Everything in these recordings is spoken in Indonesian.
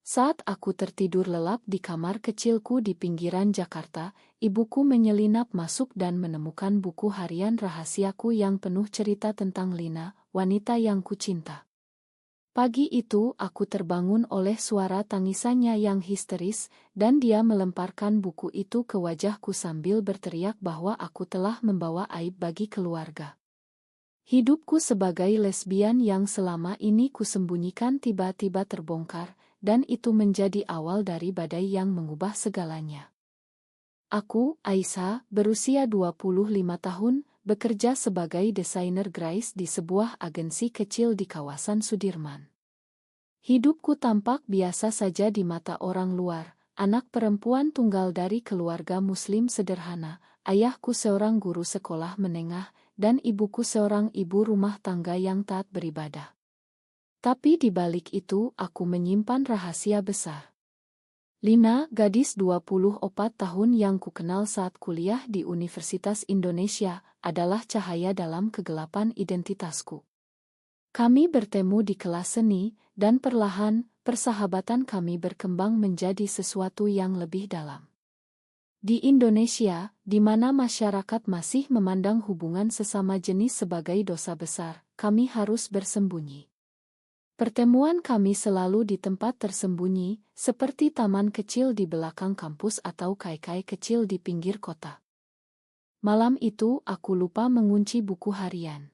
Saat aku tertidur lelap di kamar kecilku di pinggiran Jakarta, ibuku menyelinap masuk dan menemukan buku harian rahasiaku yang penuh cerita tentang Lina, wanita yang kucinta. Pagi itu aku terbangun oleh suara tangisannya yang histeris, dan dia melemparkan buku itu ke wajahku sambil berteriak bahwa aku telah membawa aib bagi keluarga. Hidupku sebagai lesbian yang selama ini kusembunyikan tiba-tiba terbongkar, dan itu menjadi awal dari badai yang mengubah segalanya. Aku, Aisyah, berusia 25 tahun, bekerja sebagai desainer grafis di sebuah agensi kecil di kawasan Sudirman. Hidupku tampak biasa saja di mata orang luar, anak perempuan tunggal dari keluarga muslim sederhana, ayahku seorang guru sekolah menengah, dan ibuku seorang ibu rumah tangga yang taat beribadah. Tapi di balik itu aku menyimpan rahasia besar. Lina, gadis 24 tahun yang kukenal saat kuliah di Universitas Indonesia, adalah cahaya dalam kegelapan identitasku. Kami bertemu di kelas seni, dan perlahan, persahabatan kami berkembang menjadi sesuatu yang lebih dalam. Di Indonesia, di mana masyarakat masih memandang hubungan sesama jenis sebagai dosa besar, kami harus bersembunyi. Pertemuan kami selalu di tempat tersembunyi, seperti taman kecil di belakang kampus atau kai-kai kecil di pinggir kota. Malam itu aku lupa mengunci buku harian.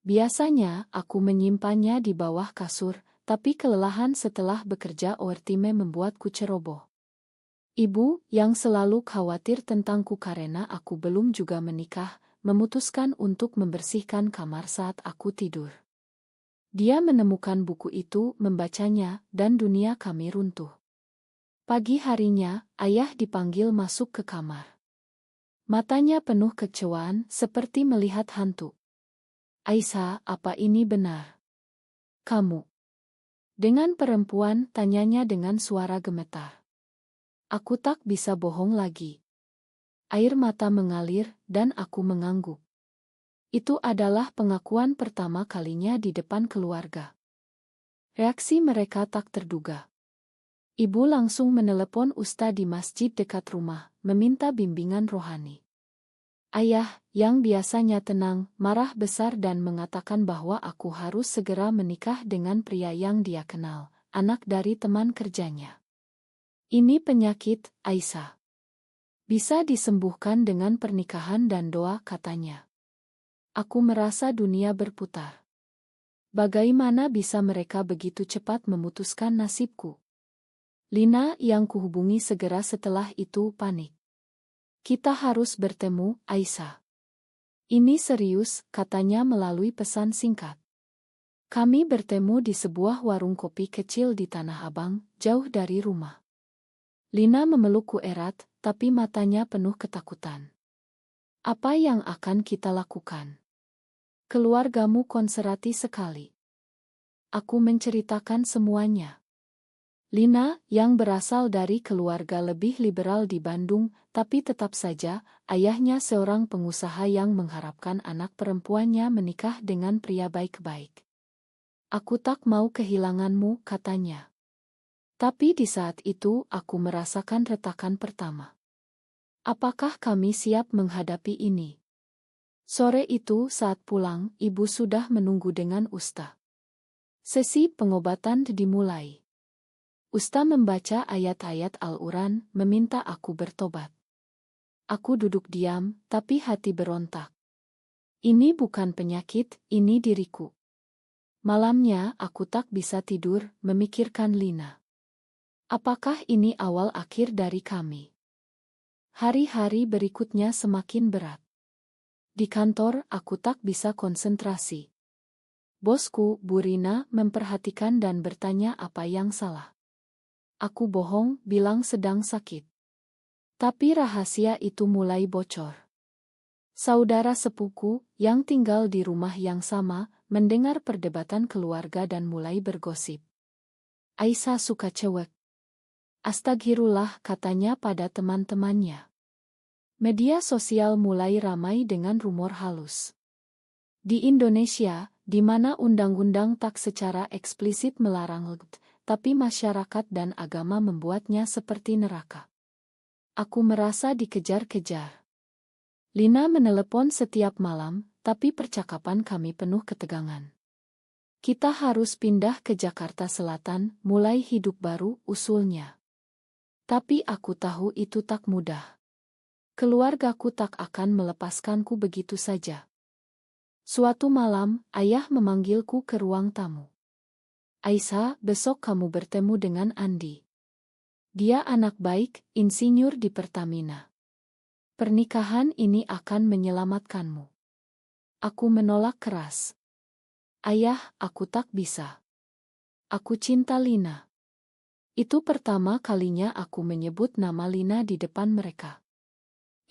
Biasanya aku menyimpannya di bawah kasur, tapi kelelahan setelah bekerja overtime membuatku ceroboh. Ibu, yang selalu khawatir tentangku karena aku belum juga menikah, memutuskan untuk membersihkan kamar saat aku tidur. Dia menemukan buku itu, membacanya, dan dunia kami runtuh. Pagi harinya, ayah dipanggil masuk ke kamar. Matanya penuh kekecewaan, seperti melihat hantu. Aisyah, apa ini benar? Kamu dengan perempuan, tanyanya dengan suara gemetar. Aku tak bisa bohong lagi. Air mata mengalir, dan aku mengangguk. Itu adalah pengakuan pertama kalinya di depan keluarga. Reaksi mereka tak terduga. Ibu langsung menelepon ustaz di masjid dekat rumah, meminta bimbingan rohani. Ayah, yang biasanya tenang, marah besar dan mengatakan bahwa aku harus segera menikah dengan pria yang dia kenal, anak dari teman kerjanya. Ini penyakit, Aisyah. Bisa disembuhkan dengan pernikahan dan doa, katanya. Aku merasa dunia berputar. Bagaimana bisa mereka begitu cepat memutuskan nasibku? Lina yang kuhubungi segera setelah itu panik. Kita harus bertemu, Aisyah. Ini serius, katanya melalui pesan singkat. Kami bertemu di sebuah warung kopi kecil di Tanah Abang, jauh dari rumah. Lina memelukku erat, tapi matanya penuh ketakutan. Apa yang akan kita lakukan? Keluargamu konservatif sekali. Aku menceritakan semuanya. Lina, yang berasal dari keluarga lebih liberal di Bandung, tapi tetap saja, ayahnya seorang pengusaha yang mengharapkan anak perempuannya menikah dengan pria baik-baik. Aku tak mau kehilanganmu, katanya. Tapi di saat itu, aku merasakan retakan pertama. Apakah kami siap menghadapi ini? Sore itu saat pulang, ibu sudah menunggu dengan ustaz. Sesi pengobatan dimulai. Ustaz membaca ayat-ayat Al-Quran, meminta aku bertobat. Aku duduk diam, tapi hati berontak. Ini bukan penyakit, ini diriku. Malamnya aku tak bisa tidur, memikirkan Lina. Apakah ini awal akhir dari kami? Hari-hari berikutnya semakin berat. Di kantor aku tak bisa konsentrasi. Bosku, Bu Rina, memperhatikan dan bertanya apa yang salah. Aku bohong, bilang sedang sakit. Tapi rahasia itu mulai bocor. Saudara sepupuku, yang tinggal di rumah yang sama, mendengar perdebatan keluarga dan mulai bergosip. Aisyah suka cewek. Astagfirullah, katanya pada teman-temannya. Media sosial mulai ramai dengan rumor halus. Di Indonesia, di mana undang-undang tak secara eksplisit melarang tapi masyarakat dan agama membuatnya seperti neraka. Aku merasa dikejar-kejar. Lina menelepon setiap malam, tapi percakapan kami penuh ketegangan. Kita harus pindah ke Jakarta Selatan, mulai hidup baru, usulnya. Tapi aku tahu itu tak mudah. Keluargaku tak akan melepaskanku begitu saja. Suatu malam, ayah memanggilku ke ruang tamu. Aisyah, besok kamu bertemu dengan Andi. Dia anak baik, insinyur di Pertamina. Pernikahan ini akan menyelamatkanmu. Aku menolak keras. Ayah, aku tak bisa. Aku cinta Lina. Itu pertama kalinya aku menyebut nama Lina di depan mereka.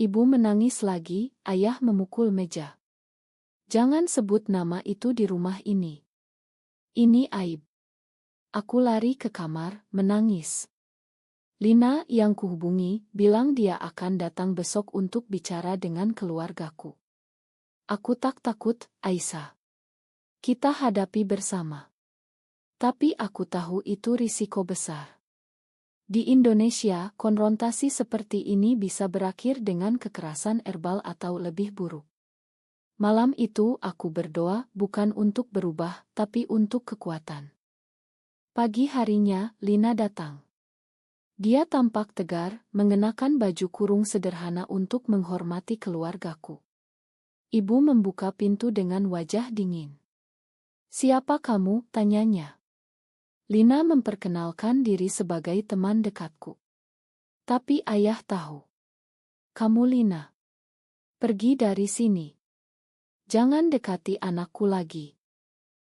Ibu menangis lagi, ayah memukul meja. Jangan sebut nama itu di rumah ini. Ini aib. Aku lari ke kamar, menangis. Lina yang kuhubungi, bilang dia akan datang besok untuk bicara dengan keluargaku. Aku tak takut, Aisyah. Kita hadapi bersama. Tapi aku tahu itu risiko besar. Di Indonesia, konfrontasi seperti ini bisa berakhir dengan kekerasan verbal atau lebih buruk. Malam itu aku berdoa bukan untuk berubah, tapi untuk kekuatan. Pagi harinya, Lina datang. Dia tampak tegar, mengenakan baju kurung sederhana untuk menghormati keluargaku. Ibu membuka pintu dengan wajah dingin. "Siapa kamu?" tanyanya. Lina memperkenalkan diri sebagai teman dekatku. Tapi ayah tahu. "Kamu Lina. Pergi dari sini. Jangan dekati anakku lagi."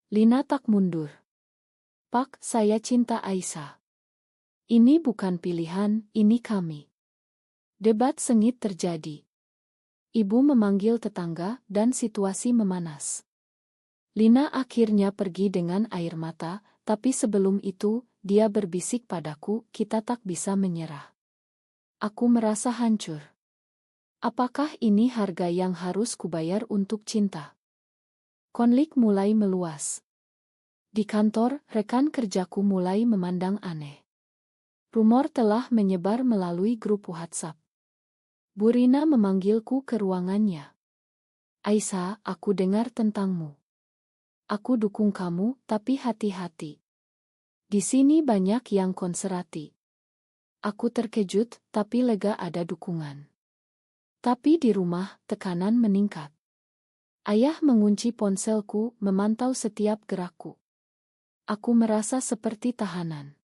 Lina tak mundur. "Pak, saya cinta Aisyah. Ini bukan pilihan, ini kami." Debat sengit terjadi. Ibu memanggil tetangga dan situasi memanas. Lina akhirnya pergi dengan air mata, tapi sebelum itu, dia berbisik padaku, "Kita tak bisa menyerah." Aku merasa hancur. Apakah ini harga yang harus kubayar untuk cinta? Konflik mulai meluas. Di kantor, rekan kerjaku mulai memandang aneh. Rumor telah menyebar melalui grup WhatsApp. Bu Rina memanggilku ke ruangannya. "Aisyah, aku dengar tentangmu. Aku dukung kamu, tapi hati-hati. Di sini banyak yang konservatif." Aku terkejut, tapi lega ada dukungan. Tapi di rumah, tekanan meningkat. Ayah mengunci ponselku, memantau setiap gerakku. Aku merasa seperti tahanan.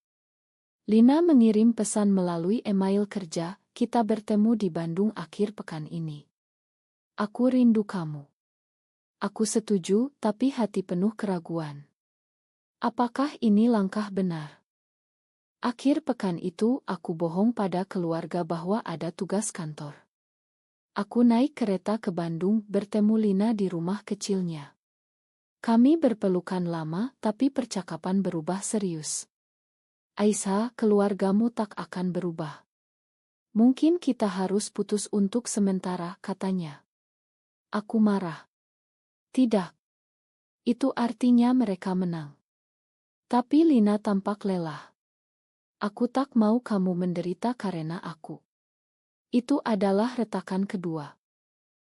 Lina mengirim pesan melalui email kerja, "Kita bertemu di Bandung akhir pekan ini. Aku rindu kamu." Aku setuju, tapi hati penuh keraguan. Apakah ini langkah benar? Akhir pekan itu, aku bohong pada keluarga bahwa ada tugas kantor. Aku naik kereta ke Bandung, bertemu Lina di rumah kecilnya. Kami berpelukan lama, tapi percakapan berubah serius. "Aisyah, keluargamu tak akan berubah. Mungkin kita harus putus untuk sementara," katanya. Aku marah. "Tidak. Itu artinya mereka menang." Tapi Lina tampak lelah. "Aku tak mau kamu menderita karena aku." Itu adalah retakan kedua.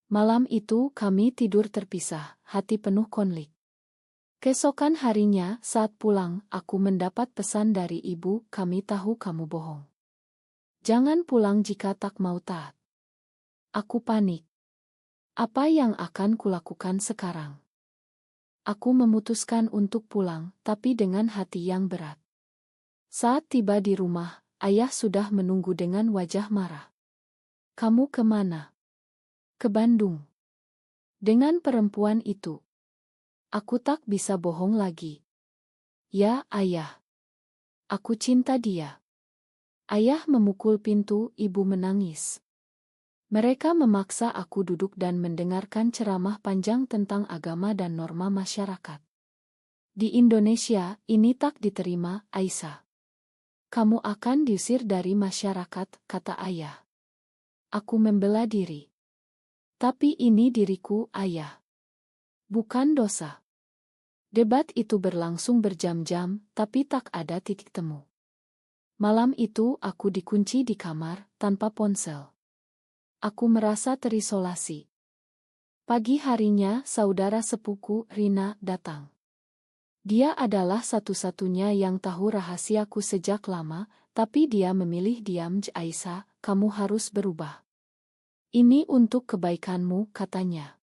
Malam itu kami tidur terpisah, hati penuh konflik. Keesokan harinya, saat pulang, aku mendapat pesan dari ibu, "Kami tahu kamu bohong. Jangan pulang jika tak mau taat." Aku panik. Apa yang akan kulakukan sekarang? Aku memutuskan untuk pulang, tapi dengan hati yang berat. Saat tiba di rumah, ayah sudah menunggu dengan wajah marah. "Kamu kemana?" "Ke Bandung. Dengan perempuan itu." Aku tak bisa bohong lagi. "Ya, ayah. Aku cinta dia." Ayah memukul pintu, ibu menangis. Mereka memaksa aku duduk dan mendengarkan ceramah panjang tentang agama dan norma masyarakat. "Di Indonesia, ini tak diterima, Aisyah. Kamu akan diusir dari masyarakat," kata ayah. Aku membela diri. "Tapi ini diriku, ayah. Bukan dosa." Debat itu berlangsung berjam-jam, tapi tak ada titik temu. Malam itu aku dikunci di kamar, tanpa ponsel. Aku merasa terisolasi. Pagi harinya, saudara sepupu, Rina, datang. Dia adalah satu-satunya yang tahu rahasiaku sejak lama, tapi dia memilih diam. Aisyah, kamu harus berubah. Ini untuk kebaikanmu, katanya.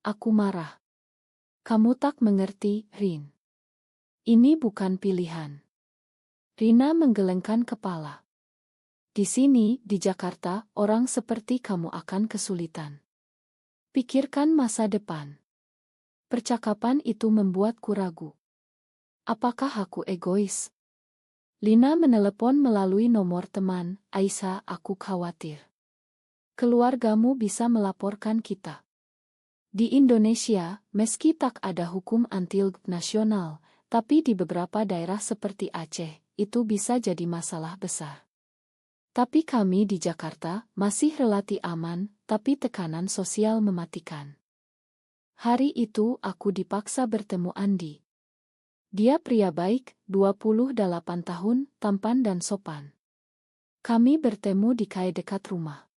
Aku marah. Kamu tak mengerti, Rin. Ini bukan pilihan. Rina menggelengkan kepala. Di sini, di Jakarta, orang seperti kamu akan kesulitan. Pikirkan masa depan. Percakapan itu membuatku ragu. Apakah aku egois? Lina menelepon melalui nomor teman. Aisyah, aku khawatir. Keluargamu bisa melaporkan kita. Di Indonesia, meski tak ada hukum anti-LGBTI nasional, tapi di beberapa daerah seperti Aceh, itu bisa jadi masalah besar. Tapi kami di Jakarta masih relatif aman, tapi tekanan sosial mematikan. Hari itu aku dipaksa bertemu Andi. Dia pria baik, 28 tahun, tampan dan sopan. Kami bertemu di kai dekat rumah.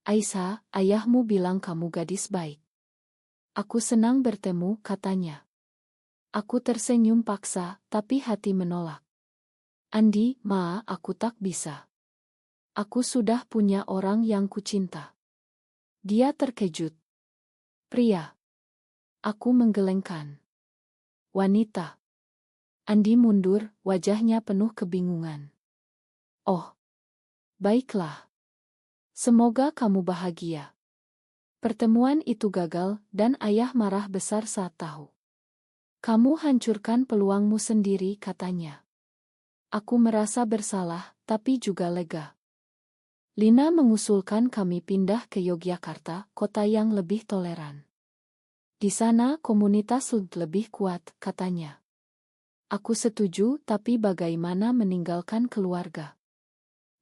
Aisyah, ayahmu bilang kamu gadis baik. Aku senang bertemu, katanya. Aku tersenyum paksa, tapi hati menolak. Andi, aku tak bisa. Aku sudah punya orang yang kucinta. Dia terkejut. Pria. Aku menggelengkan. Wanita. Andi mundur, wajahnya penuh kebingungan. Oh. Baiklah. Semoga kamu bahagia. Pertemuan itu gagal, dan ayah marah besar saat tahu. Kamu hancurkan peluangmu sendiri, katanya. Aku merasa bersalah, tapi juga lega. Lina mengusulkan kami pindah ke Yogyakarta, kota yang lebih toleran. Di sana komunitas lebih kuat, katanya. Aku setuju, tapi bagaimana meninggalkan keluarga?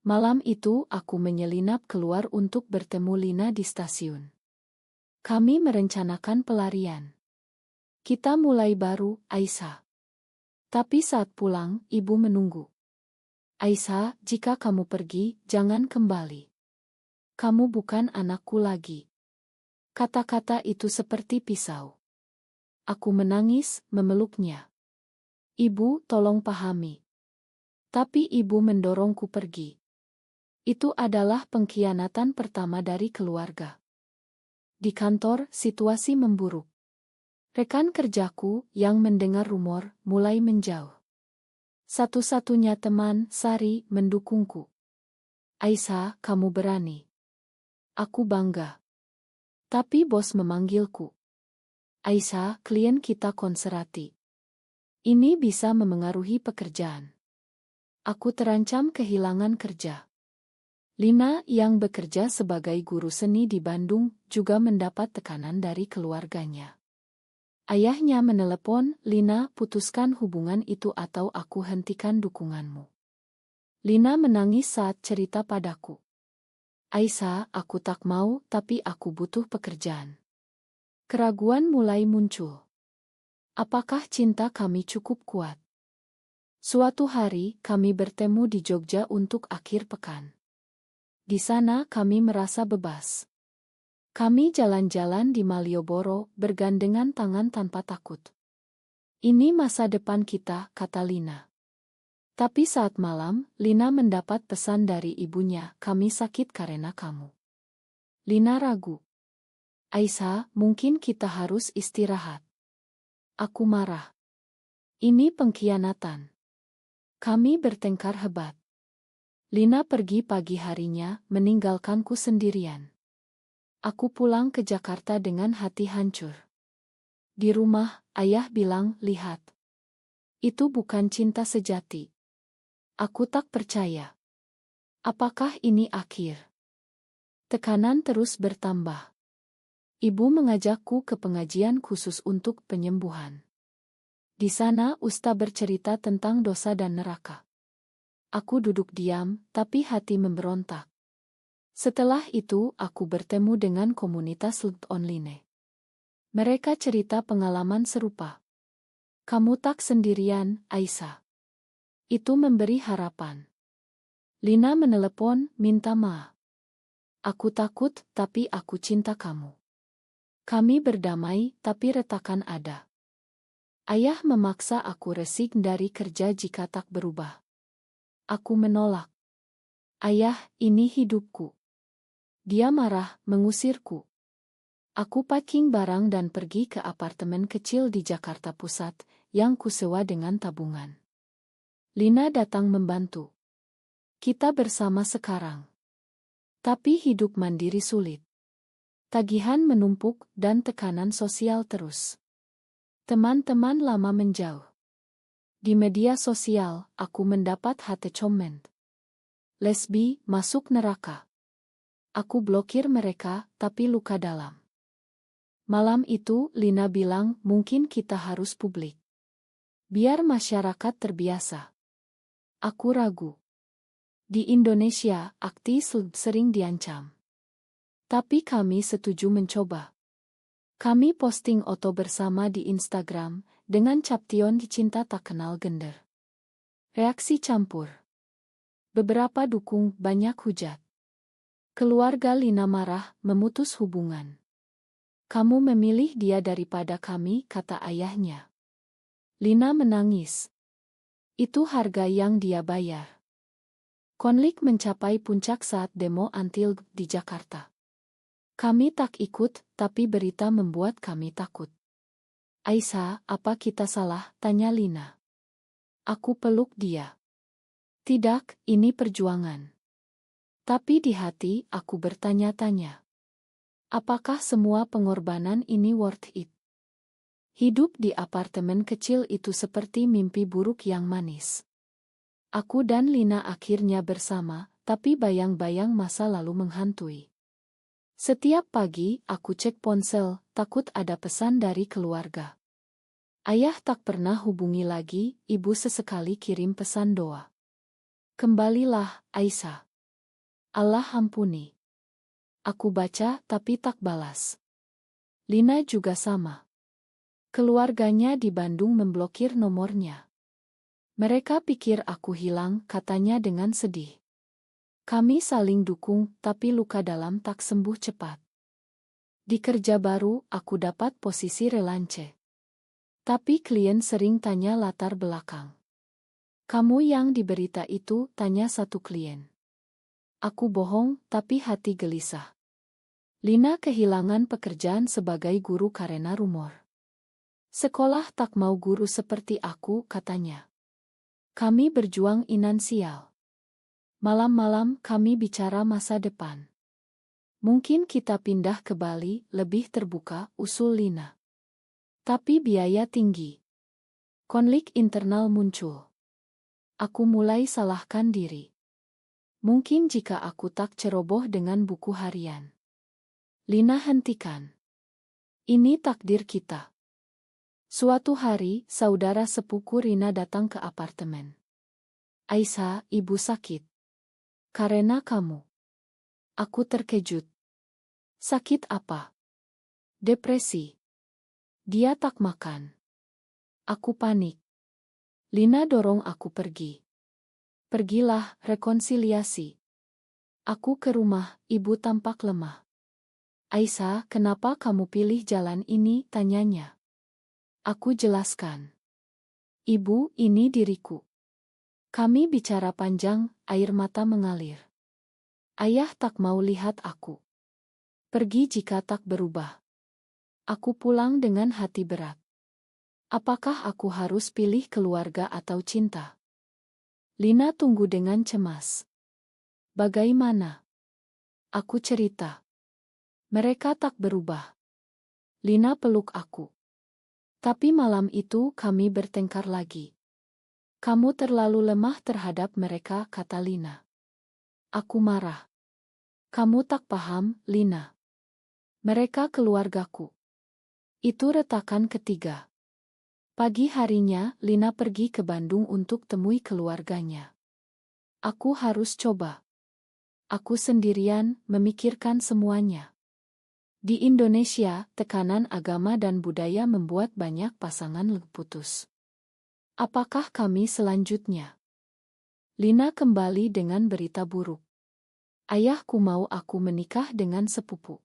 Malam itu aku menyelinap keluar untuk bertemu Lina di stasiun. Kami merencanakan pelarian. Kita mulai baru, Aisyah. Tapi saat pulang, ibu menunggu. Aisyah, jika kamu pergi, jangan kembali. Kamu bukan anakku lagi. Kata-kata itu seperti pisau. Aku menangis, memeluknya. Ibu, tolong pahami. Tapi ibu mendorongku pergi. Itu adalah pengkhianatan pertama dari keluarga. Di kantor, situasi memburuk. Rekan kerjaku yang mendengar rumor mulai menjauh. Satu-satunya teman, Sari, mendukungku. Aisyah, kamu berani. Aku bangga. Tapi bos memanggilku. Aisyah, klien kita konserati. Ini bisa memengaruhi pekerjaan. Aku terancam kehilangan kerja. Lina yang bekerja sebagai guru seni di Bandung juga mendapat tekanan dari keluarganya. Ayahnya menelepon, Lina, putuskan hubungan itu atau aku hentikan dukunganmu. Lina menangis saat cerita padaku. Aisyah, aku tak mau, tapi aku butuh pekerjaan. Keraguan mulai muncul. Apakah cinta kami cukup kuat? Suatu hari, kami bertemu di Jogja untuk akhir pekan. Di sana kami merasa bebas. Kami jalan-jalan di Malioboro, bergandengan tangan tanpa takut. Ini masa depan kita, kata Lina. Tapi saat malam, Lina mendapat pesan dari ibunya, kami sakit karena kamu. Lina ragu. Aisyah, mungkin kita harus istirahat. Aku marah. Ini pengkhianatan. Kami bertengkar hebat. Lina pergi pagi harinya, meninggalkanku sendirian. Aku pulang ke Jakarta dengan hati hancur. Di rumah, ayah bilang, lihat. Itu bukan cinta sejati. Aku tak percaya. Apakah ini akhir? Tekanan terus bertambah. Ibu mengajakku ke pengajian khusus untuk penyembuhan. Di sana Ustaz bercerita tentang dosa dan neraka. Aku duduk diam, tapi hati memberontak. Setelah itu, aku bertemu dengan komunitas LGBTI online. Mereka cerita pengalaman serupa. Kamu tak sendirian, Aisyah. Itu memberi harapan. Lina menelepon, minta maaf. Aku takut, tapi aku cinta kamu. Kami berdamai, tapi retakan ada. Ayah memaksa aku resik dari kerja jika tak berubah. Aku menolak. Ayah, ini hidupku. Dia marah, mengusirku. Aku packing barang dan pergi ke apartemen kecil di Jakarta Pusat, yang kusewa dengan tabungan. Lina datang membantu. Kita bersama sekarang. Tapi hidup mandiri sulit. Tagihan menumpuk dan tekanan sosial terus. Teman-teman lama menjauh. Di media sosial, aku mendapat hate comment. Lesbi, masuk neraka. Aku blokir mereka, tapi luka dalam. Malam itu, Lina bilang, mungkin kita harus publik. Biar masyarakat terbiasa. Aku ragu. Di Indonesia, aktis sering diancam. Tapi kami setuju mencoba. Kami posting foto bersama di Instagram, dengan caption cinta tak kenal gender. Reaksi campur. Beberapa dukung, banyak hujat. Keluarga Lina marah, memutus hubungan. Kamu memilih dia daripada kami, kata ayahnya. Lina menangis. Itu harga yang dia bayar. Konflik mencapai puncak saat demo anti-LGBT di Jakarta. Kami tak ikut, tapi berita membuat kami takut. Aisyah, apa kita salah? Tanya Lina. Aku peluk dia. Tidak, ini perjuangan. Tapi di hati, aku bertanya-tanya. Apakah semua pengorbanan ini worth it? Hidup di apartemen kecil itu seperti mimpi buruk yang manis. Aku dan Lina akhirnya bersama, tapi bayang-bayang masa lalu menghantui. Setiap pagi, aku cek ponsel, takut ada pesan dari keluarga. Ayah tak pernah hubungi lagi, ibu sesekali kirim pesan doa. Kembalilah, Aisyah. Allah ampuni. Aku baca, tapi tak balas. Lina juga sama. Keluarganya di Bandung memblokir nomornya. Mereka pikir aku hilang, katanya dengan sedih. Kami saling dukung, tapi luka dalam tak sembuh cepat. Di kerja baru, aku dapat posisi relance. Tapi klien sering tanya latar belakang. Kamu yang di berita itu, tanya satu klien. Aku bohong, tapi hati gelisah. Lina kehilangan pekerjaan sebagai guru karena rumor. Sekolah tak mau guru seperti aku, katanya. Kami berjuang finansial. Malam-malam kami bicara masa depan. Mungkin kita pindah ke Bali, lebih terbuka, usul Lina. Tapi biaya tinggi. Konflik internal muncul. Aku mulai salahkan diri. Mungkin jika aku tak ceroboh dengan buku harian. Lina hentikan. Ini takdir kita. Suatu hari, saudara sepupu Rina datang ke apartemen. Aisyah, ibu sakit. Karena kamu. Aku terkejut. Sakit apa? Depresi. Dia tak makan. Aku panik. Lina dorong aku pergi. Pergilah, rekonsiliasi. Aku ke rumah, ibu tampak lemah. Aisyah, kenapa kamu pilih jalan ini? Tanyanya. Aku jelaskan. Ibu, ini diriku. Kami bicara panjang, air mata mengalir. Ayah tak mau lihat aku. Pergi jika tak berubah. Aku pulang dengan hati berat. Apakah aku harus pilih keluarga atau cinta? Lina tunggu dengan cemas. Bagaimana? Aku cerita. Mereka tak berubah. Lina peluk aku. Tapi malam itu kami bertengkar lagi. Kamu terlalu lemah terhadap mereka, kata Lina. Aku marah. Kamu tak paham, Lina. Mereka keluargaku. Itu retakan ketiga. Pagi harinya, Lina pergi ke Bandung untuk temui keluarganya. Aku harus coba. Aku sendirian, memikirkan semuanya. Di Indonesia, tekanan agama dan budaya membuat banyak pasangan putus. Apakah kami selanjutnya? Lina kembali dengan berita buruk. Ayahku mau aku menikah dengan sepupu.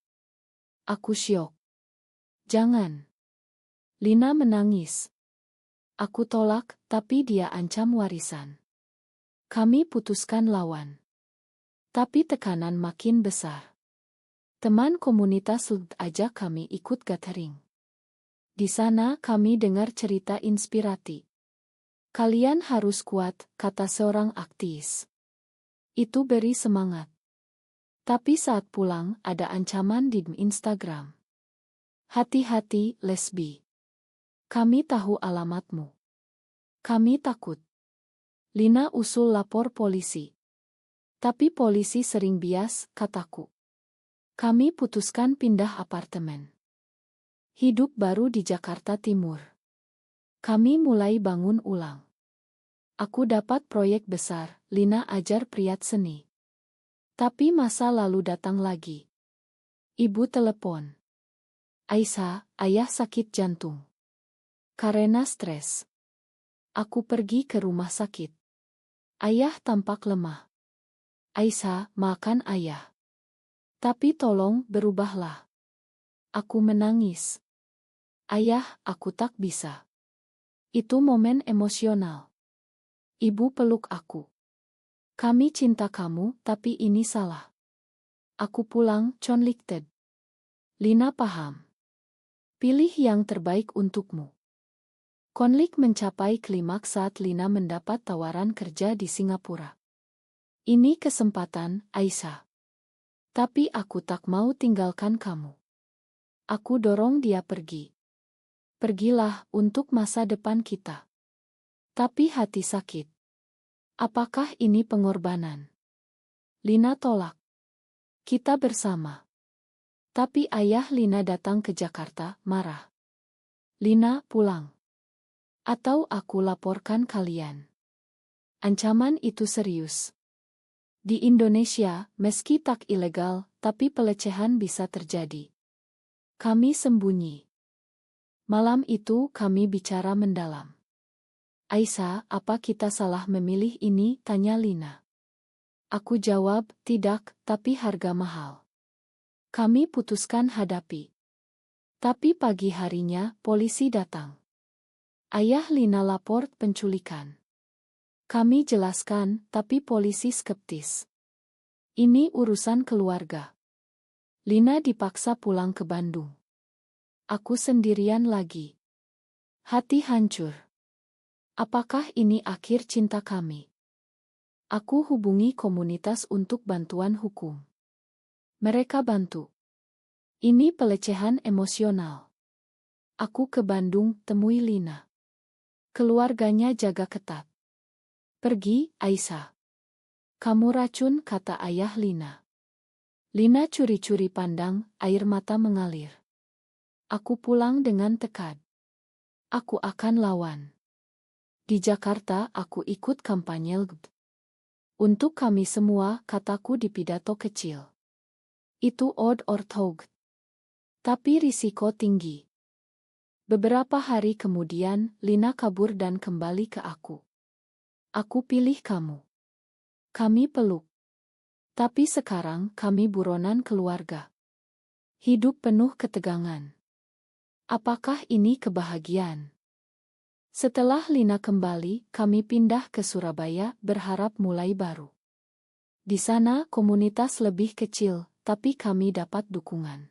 Aku syok. Jangan. Lina menangis. Aku tolak, tapi dia ancam warisan. Kami putuskan lawan. Tapi tekanan makin besar. Teman komunitas LGBTI ajak kami ikut gathering. Di sana kami dengar cerita inspiratif. Kalian harus kuat, kata seorang aktivis. Itu beri semangat. Tapi saat pulang ada ancaman di Instagram. Hati-hati, lesbi. Kami tahu alamatmu. Kami takut. Lina usul lapor polisi. Tapi polisi sering bias, kataku. Kami putuskan pindah apartemen. Hidup baru di Jakarta Timur. Kami mulai bangun ulang. Aku dapat proyek besar, Lina ajar priat seni. Tapi masa lalu datang lagi. Ibu telepon. Aisyah, ayah sakit jantung. Karena stres. Aku pergi ke rumah sakit. Ayah tampak lemah. Aisyah, makan ayah. Tapi tolong berubahlah. Aku menangis. Ayah, aku tak bisa. Itu momen emosional. Ibu peluk aku. Kami cinta kamu, tapi ini salah. Aku pulang, conflicted. Lina paham. Pilih yang terbaik untukmu. Konflik mencapai klimaks saat Lina mendapat tawaran kerja di Singapura. Ini kesempatan, Aisyah. Tapi aku tak mau tinggalkan kamu. Aku dorong dia pergi. Pergilah untuk masa depan kita. Tapi hati sakit. Apakah ini pengorbanan? Lina tolak. Kita bersama. Tapi ayah Lina datang ke Jakarta, marah. Lina, pulang. Atau aku laporkan kalian. Ancaman itu serius. Di Indonesia, meski tak ilegal, tapi pelecehan bisa terjadi. Kami sembunyi. Malam itu kami bicara mendalam. Aisyah, apa kita salah memilih ini? Tanya Lina. Aku jawab, tidak, tapi harga mahal. Kami putuskan hadapi. Tapi pagi harinya, polisi datang. Ayah Lina lapor penculikan. Kami jelaskan, tapi polisi skeptis. Ini urusan keluarga. Lina dipaksa pulang ke Bandung. Aku sendirian lagi. Hati hancur. Apakah ini akhir cinta kami? Aku hubungi komunitas untuk bantuan hukum. Mereka bantu. Ini pelecehan emosional. Aku ke Bandung, temui Lina. Keluarganya jaga ketat. Pergi, Aisyah. Kamu racun, kata ayah Lina. Lina curi-curi pandang, air mata mengalir. Aku pulang dengan tekad. Aku akan lawan. Di Jakarta aku ikut kampanye LGBT. Untuk kami semua, kataku di pidato kecil. Itu odd or thought. Tapi risiko tinggi. Beberapa hari kemudian, Lina kabur dan kembali ke aku. Aku pilih kamu. Kami peluk. Tapi sekarang kami buronan keluarga. Hidup penuh ketegangan. Apakah ini kebahagiaan? Setelah Lina kembali, kami pindah ke Surabaya berharap mulai baru. Di sana komunitas lebih kecil, tapi kami dapat dukungan.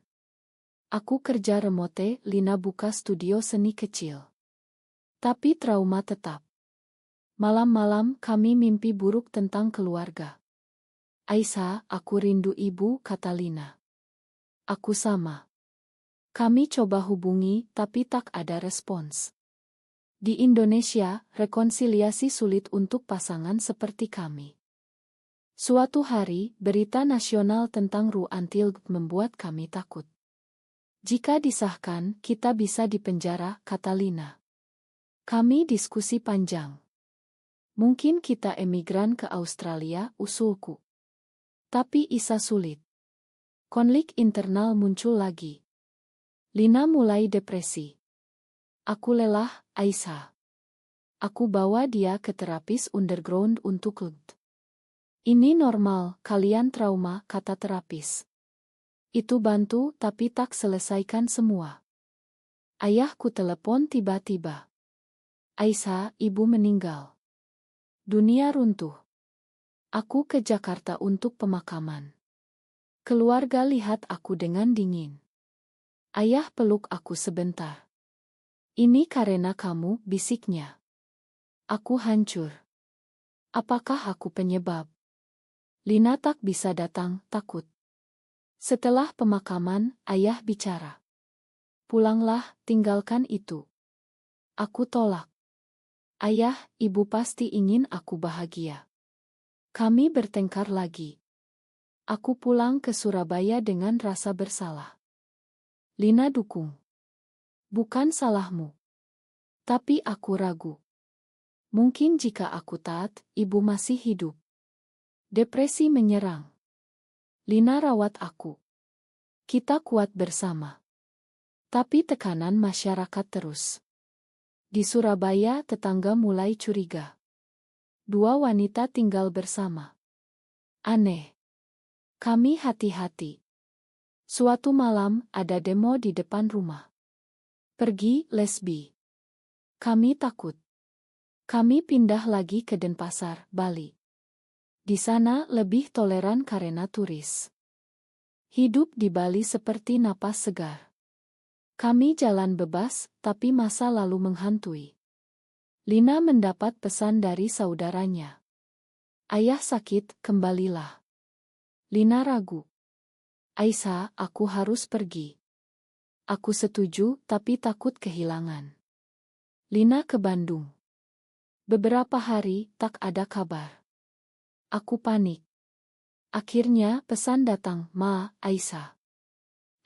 Aku kerja remote, Lina buka studio seni kecil. Tapi trauma tetap. Malam-malam kami mimpi buruk tentang keluarga. Aisyah, aku rindu ibu, kata Lina. Aku sama. Kami coba hubungi, tapi tak ada respons. Di Indonesia, rekonsiliasi sulit untuk pasangan seperti kami. Suatu hari, berita nasional tentang RUU anti-LGBT membuat kami takut. Jika disahkan, kita bisa dipenjara, kata Lina. Kami diskusi panjang. Mungkin kita emigran ke Australia, usulku. Tapi Isa sulit. Konflik internal muncul lagi. Lina mulai depresi. Aku lelah, Aisyah. Aku bawa dia ke terapis underground untuk LD. Ini normal, kalian trauma, kata terapis. Itu bantu tapi tak selesaikan semua. Ayahku telepon tiba-tiba. Aisyah, ibu meninggal. Dunia runtuh. Aku ke Jakarta untuk pemakaman. Keluarga lihat aku dengan dingin. Ayah peluk aku sebentar. Ini karena kamu, bisiknya. Aku hancur. Apakah aku penyebab? Lina tak bisa datang, takut. Setelah pemakaman, ayah bicara. Pulanglah, tinggalkan itu. Aku tolak. Ayah, ibu pasti ingin aku bahagia. Kami bertengkar lagi. Aku pulang ke Surabaya dengan rasa bersalah. Lina dukung. Bukan salahmu. Tapi aku ragu. Mungkin jika aku taat, ibu masih hidup. Depresi menyerang. Lina rawat aku. Kita kuat bersama. Tapi tekanan masyarakat terus. Di Surabaya tetangga mulai curiga. Dua wanita tinggal bersama. Aneh. Kami hati-hati. Suatu malam ada demo di depan rumah. Pergi, lesbi. Kami takut. Kami pindah lagi ke Denpasar, Bali. Di sana lebih toleran karena turis. Hidup di Bali seperti napas segar. Kami jalan bebas, tapi masa lalu menghantui. Lina mendapat pesan dari saudaranya. Ayah sakit, kembalilah. Lina ragu. Aisyah, aku harus pergi. Aku setuju, tapi takut kehilangan. Lina ke Bandung. Beberapa hari, tak ada kabar. Aku panik. Akhirnya, pesan datang, Ma, Aisyah.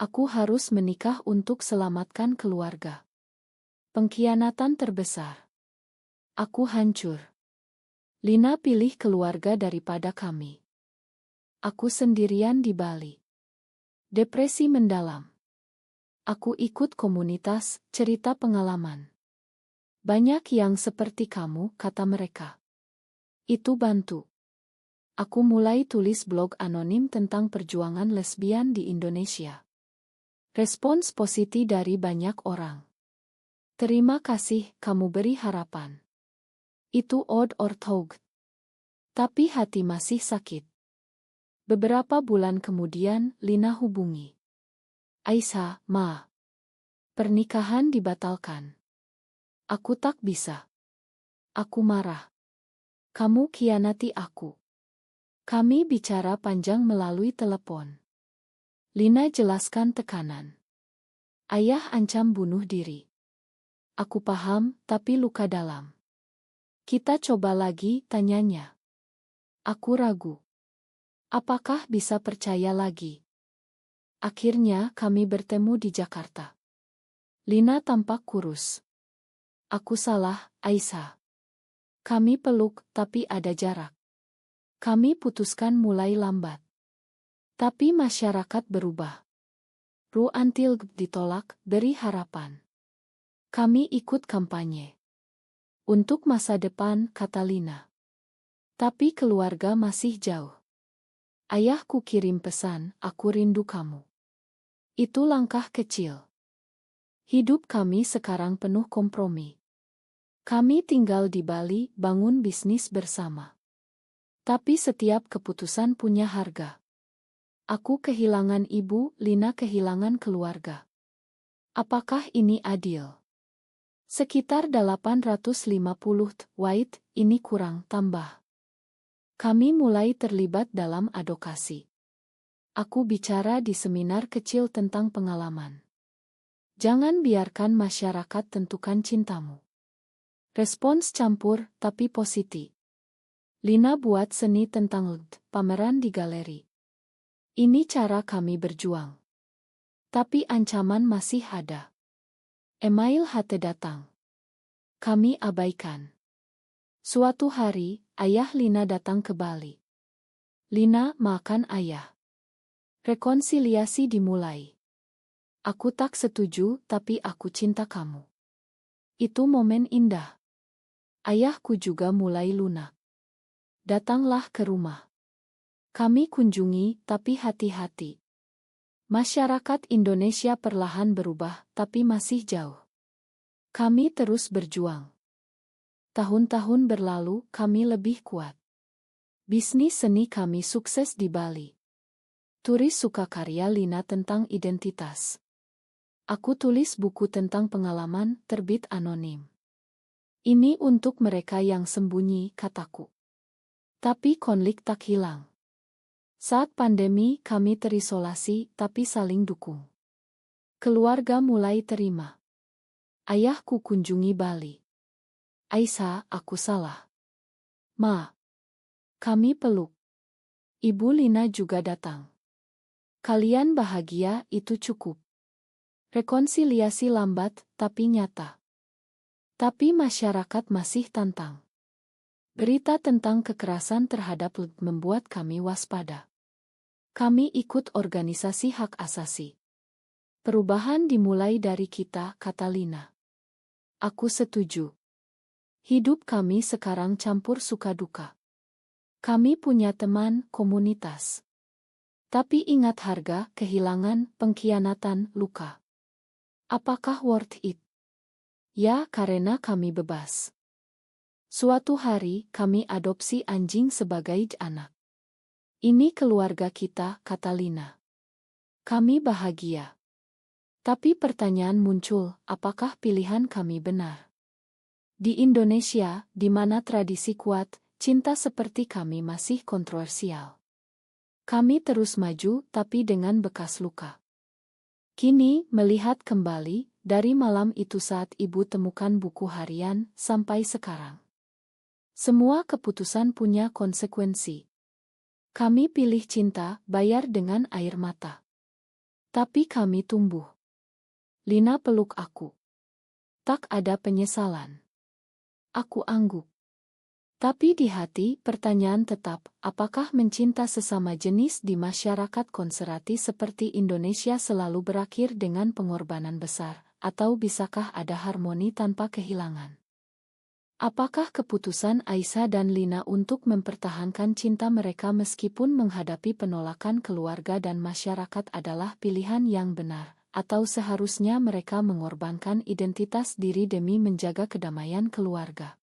Aku harus menikah untuk selamatkan keluarga. Pengkhianatan terbesar. Aku hancur. Lina pilih keluarga daripada kami. Aku sendirian di Bali. Depresi mendalam. Aku ikut komunitas, cerita pengalaman. Banyak yang seperti kamu, kata mereka. Itu bantu. Aku mulai tulis blog anonim tentang perjuangan lesbian di Indonesia. Respons positif dari banyak orang. Terima kasih, kamu beri harapan. Itu odd or thought. Tapi hati masih sakit. Beberapa bulan kemudian, Lina hubungi. Aisyah, Ma. Pernikahan dibatalkan. Aku tak bisa. Aku marah. Kamu khianati aku. Kami bicara panjang melalui telepon. Lina jelaskan tekanan. Ayah ancam bunuh diri. Aku paham, tapi luka dalam. Kita coba lagi, tanyanya. Aku ragu. Apakah bisa percaya lagi? Akhirnya kami bertemu di Jakarta. Lina tampak kurus. Aku salah, Aisyah. Kami peluk, tapi ada jarak. Kami putuskan mulai lambat. Tapi masyarakat berubah. Until ditolak, beri harapan. Kami ikut kampanye. Untuk masa depan, kata Lina. Tapi keluarga masih jauh. Ayahku kirim pesan, aku rindu kamu. Itu langkah kecil. Hidup kami sekarang penuh kompromi. Kami tinggal di Bali, bangun bisnis bersama. Tapi setiap keputusan punya harga. Aku kehilangan ibu, Lina kehilangan keluarga. Apakah ini adil? Sekitar 850 white, ini kurang, tambah. Kami mulai terlibat dalam advokasi. Aku bicara di seminar kecil tentang pengalaman. Jangan biarkan masyarakat tentukan cintamu. Respons campur, tapi positif. Lina buat seni tentang LD, pameran di galeri. Ini cara kami berjuang. Tapi ancaman masih ada. Email HT datang. Kami abaikan. Suatu hari, ayah Lina datang ke Bali. Lina, makan ayah. Rekonsiliasi dimulai. Aku tak setuju, tapi aku cinta kamu. Itu momen indah. Ayahku juga mulai lunak. Datanglah ke rumah. Kami kunjungi, tapi hati-hati. Masyarakat Indonesia perlahan berubah, tapi masih jauh. Kami terus berjuang. Tahun-tahun berlalu, kami lebih kuat. Bisnis seni kami sukses di Bali. Turis suka karya Lina tentang identitas. Aku tulis buku tentang pengalaman, terbit anonim. Ini untuk mereka yang sembunyi, kataku. Tapi konflik tak hilang. Saat pandemi, kami terisolasi, tapi saling dukung. Keluarga mulai terima. Ayahku kunjungi Bali. Aisyah, aku salah. Ma. Kami peluk. Ibu Lina juga datang. Kalian bahagia, itu cukup. Rekonsiliasi lambat, tapi nyata. Tapi masyarakat masih tantang. Berita tentang kekerasan terhadap LGBT membuat kami waspada. Kami ikut organisasi hak asasi. Perubahan dimulai dari kita, kata Lina. Aku setuju. Hidup kami sekarang campur suka duka. Kami punya teman, komunitas. Tapi ingat harga, kehilangan, pengkhianatan, luka. Apakah worth it? Ya, karena kami bebas. Suatu hari, kami adopsi anjing sebagai anak. Ini keluarga kita, kata Lina. Kami bahagia. Tapi pertanyaan muncul, apakah pilihan kami benar? Di Indonesia, di mana tradisi kuat, cinta seperti kami masih kontroversial. Kami terus maju, tapi dengan bekas luka. Kini, melihat kembali, dari malam itu saat ibu temukan buku harian, sampai sekarang. Semua keputusan punya konsekuensi. Kami pilih cinta, bayar dengan air mata. Tapi kami tumbuh. Lina peluk aku. Tak ada penyesalan. Aku angguk. Tapi di hati, pertanyaan tetap, apakah mencinta sesama jenis di masyarakat konservatif seperti Indonesia selalu berakhir dengan pengorbanan besar, atau bisakah ada harmoni tanpa kehilangan? Apakah keputusan Aisyah dan Lina untuk mempertahankan cinta mereka meskipun menghadapi penolakan keluarga dan masyarakat adalah pilihan yang benar, atau seharusnya mereka mengorbankan identitas diri demi menjaga kedamaian keluarga?